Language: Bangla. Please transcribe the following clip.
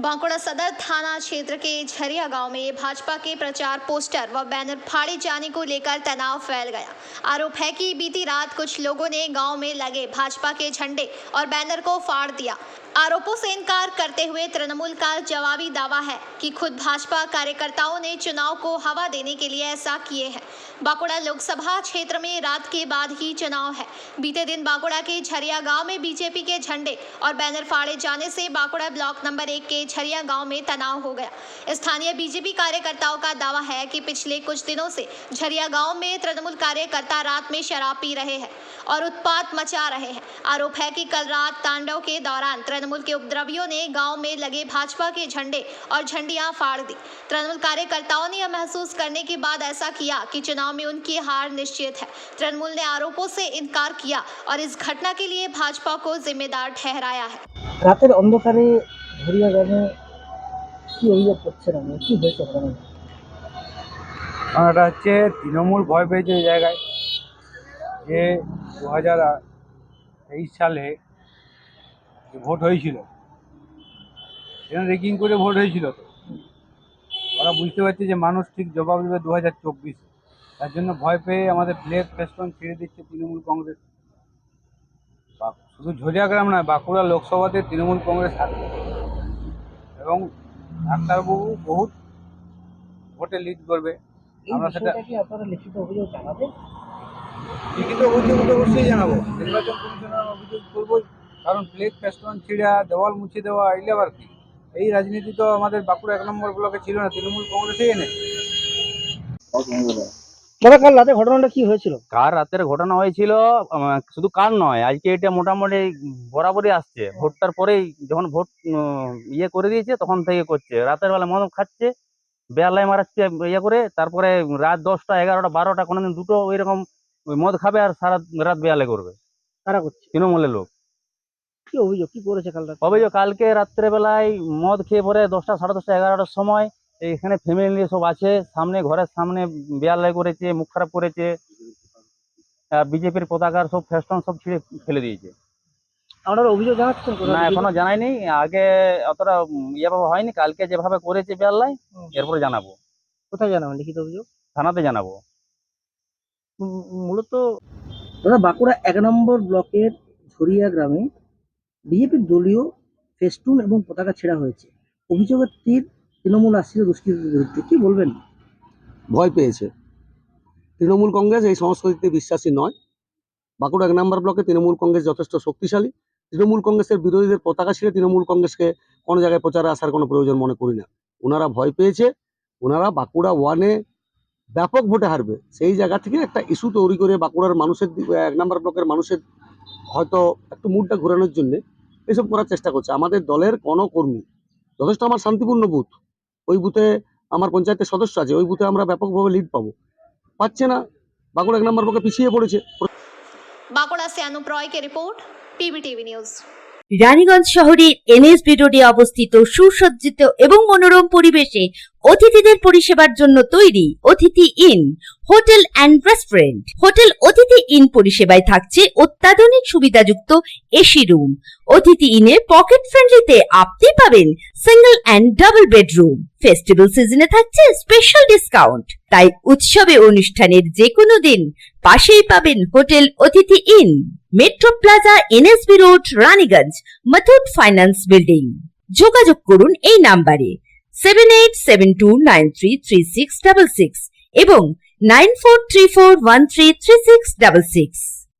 बांकुड़ा सदर थाना क्षेत्र के झरिया गांव में भाजपा के प्रचार पोस्टर व बैनर फाड़े जाने को लेकर तनाव फैल गया। आरोप है कि बीती रात कुछ लोगों ने गांव में लगे भाजपा के झंडे और बैनर को फाड़ दिया। आरोपों से इनकार करते हुए तृणमूल का जवाबी दावा है कि खुद भाजपा कार्यकर्ताओं ने चुनाव को हवा देने के लिए ऐसा किए हैं। बांकुड़ा लोकसभा क्षेत्र में रात के बाद ही चुनाव है। बीते दिन बांकुड़ा के झरिया गांव में बीजेपी के झंडे और बैनर फाड़े जाने से बांकुड़ा ब्लॉक नंबर 1 के झरिया गांव में तनाव हो गया। स्थानीय बीजेपी कार्यकर्ताओं का दावा है कि पिछले कुछ दिनों से झरिया गांव में तृणमूल कार्यकर्ता रात में शराब पी रहे हैं और उत्पात मचा रहे हैं। आरोप है कि कल रात तांडव के दौरान तृणमूल के उपद्रवियों ने गांव में लगे भाजपा के झंडे और झंडियां फाड़ दी। तृणमूल कार्यकर्ताओं ने यह महसूस करने के बाद ऐसा किया कि चुनाव में उनकी हार निश्चित है। तृणमूल ने आरोपों से इनकार किया और इस घटना के लिए भाजपा को जिम्मेदार ठहराया है। রাতের অন্ধকারে ঝরিয়া গ্রামে কি অভিযোগ করছেন আপনি? কি হয়েছে ওখানে? এটা হচ্ছে তৃণমূল ভয় পেয়েছে এই জায়গায় যে 2023 সালে যে ভোট হয়েছিল সেখানে রেকিং করে ভোট হয়েছিল, তো ওরা বুঝতে পারছে যে মানুষ ঠিক জবাব দেবে 2024। তার জন্য ভয় পেয়ে আমাদের ফ্ল্যাগ ফেস্টন ছেড়ে দিচ্ছে তৃণমূল কংগ্রেস। শুধু ঝরিয়া গ্রাম নয়, বাঁকুড়া লোকসভাতে তৃণমূল কংগ্রেস থাকবে এবং ডাক্তারবাবু বহুত ভোটে লিড করবে। আমরা সেটা কি আপনারা লিখিত অভিযোগ জানাবেন? লিখিত অভিযোগ তো অবশ্যই জানাবো, নির্বাচন কমিশনের অভিযোগ করবো, কারণ ফ্ল্যাগ ফেস্টন ছিঁড়া, দেওয়াল মুছে দেওয়া, এগুলো আবার কি? এই রাজনীতি তো আমাদের বাঁকুড়া 1 নম্বর ব্লকে ছিল না, তৃণমূল কংগ্রেসই এনে। দাদা, কাল রাতে ঘটনাটা কি হয়েছিল? কার রাতের ঘটনা হয়েছিল শুধু কার নয়, আজকে এটা মোটামুটি বরাবরই আসছে। ভোটটার পরেই যখন ভোট ইয়ে করে দিয়েছে তখন থেকে করছে। রাতের বেলা মদ খাচ্ছে, বেলায় মারাচ্ছে ইয়ে করে, তারপরে রাত 10টা 11টা 12টা কোনোদিন 2টো ওইরকম মদ খাবে আর সারা রাত বেয়ালে করবে। কারা করছে? তৃণমূলের লোক। কি অভিযোগ, কি করেছে কাল রাতে? অভিযোগ কালকে রাত্রে বেলায় মদ খেয়ে পরে 10টা 10:30 11টার সময় এখানে ফ্যামিলি নিয়ে সব আছে, সামনে ঘরের সামনে বেয়ালাই করেছে, মুখ খারাপ করেছে, বিজেপির পতাকার সব ফেস্টন সব ছিঁড়ে ফেলে দিয়েছে। আপনারা অভিযোগ জানাচ্ছেন? না, এখনো জানাইনি। আগে অতটা ইয়েভাবে হয়নি, কালকে যেভাবে করেছে বেয়ালাই এরপরে জানাবো। কোথায় জানাবেন লিখিত অভিযোগ? থানাতে জানাবো। মূলত দাদা, বাঁকুড়া 1 নম্বর ব্লকের ঝরিয়া গ্রামে বিজেপির দলীয় ফেস্টুন এবং পতাকা ছেঁড়া হয়েছে। অভিযোগের তীর তৃণমূল আসছিল দুষ্কৃতীদের বিরুদ্ধে, কি বলবেন? ভয় পেয়েছে। তৃণমূল কংগ্রেস এই সংস্কৃতিতে বিশ্বাসী নয়। বাঁকুড়া 1 নম্বর ব্লকে তৃণমূল কংগ্রেস যথেষ্ট শক্তিশালী। তৃণমূল কংগ্রেসের বিরোধীদের পতাকা ছিঁড়ে তৃণমূল কংগ্রেসকে কোনো জায়গায় প্রচারে আসার কোনো প্রয়োজন মনে করি না। ওনারা ভয় পেয়েছে, ওনারা বাঁকুড়া 1-এ ব্যাপক ভোটে হারবে সেই জায়গা থেকে একটা ইস্যু তৈরি করে বাঁকুড়ার মানুষের 1 নম্বর ব্লকের মানুষের হয়তো একটু মুডটা ঘোরানোর জন্য এসব করার চেষ্টা করছে। আমাদের দলের কোনো কর্মী যথেষ্ট, আমার শান্তিপূর্ণ বুথ, ওই বুথে আমার পঞ্চায়েতের সদস্য আছে, ওই বুথে আমরা ব্যাপকভাবে লিড পাচ্ছে না। বাঁকুড়া 1 নম্বর ব্লকে পিছিয়ে পড়েছে। बांकुड़ा से अनुप रॉय की रिपोर्ट, PBTV न्यूज। রানীগঞ্জ শহরের NSB রোডে অবস্থিত সুসজ্জিত এবং মনোরম পরিবেশে অতিথিদের পরিষেবার জন্য তৈরি অতিথি in hotel and restaurant. Hotel অতিথি ইন পরিষেবায় থাকছে অত্যাধুনিক সুবিধাযুক্ত এসি রুম। অতিথি ইনে পকেট ফ্রেন্ডলিতে আপনি পাবেন single and double bedroom. Festival সিজনে থাকছে স্পেশাল ডিসকাউন্ট। তাই উৎসবে অনুষ্ঠানের যে কোনো দিন পাশেই পাবেন হোটেল অতিথি in, metro plaza, NSB road, Raniganj, Muthoot finance building. যোগাযোগ করুন এই নাম্বারে 7872933666 এবং 9434133666।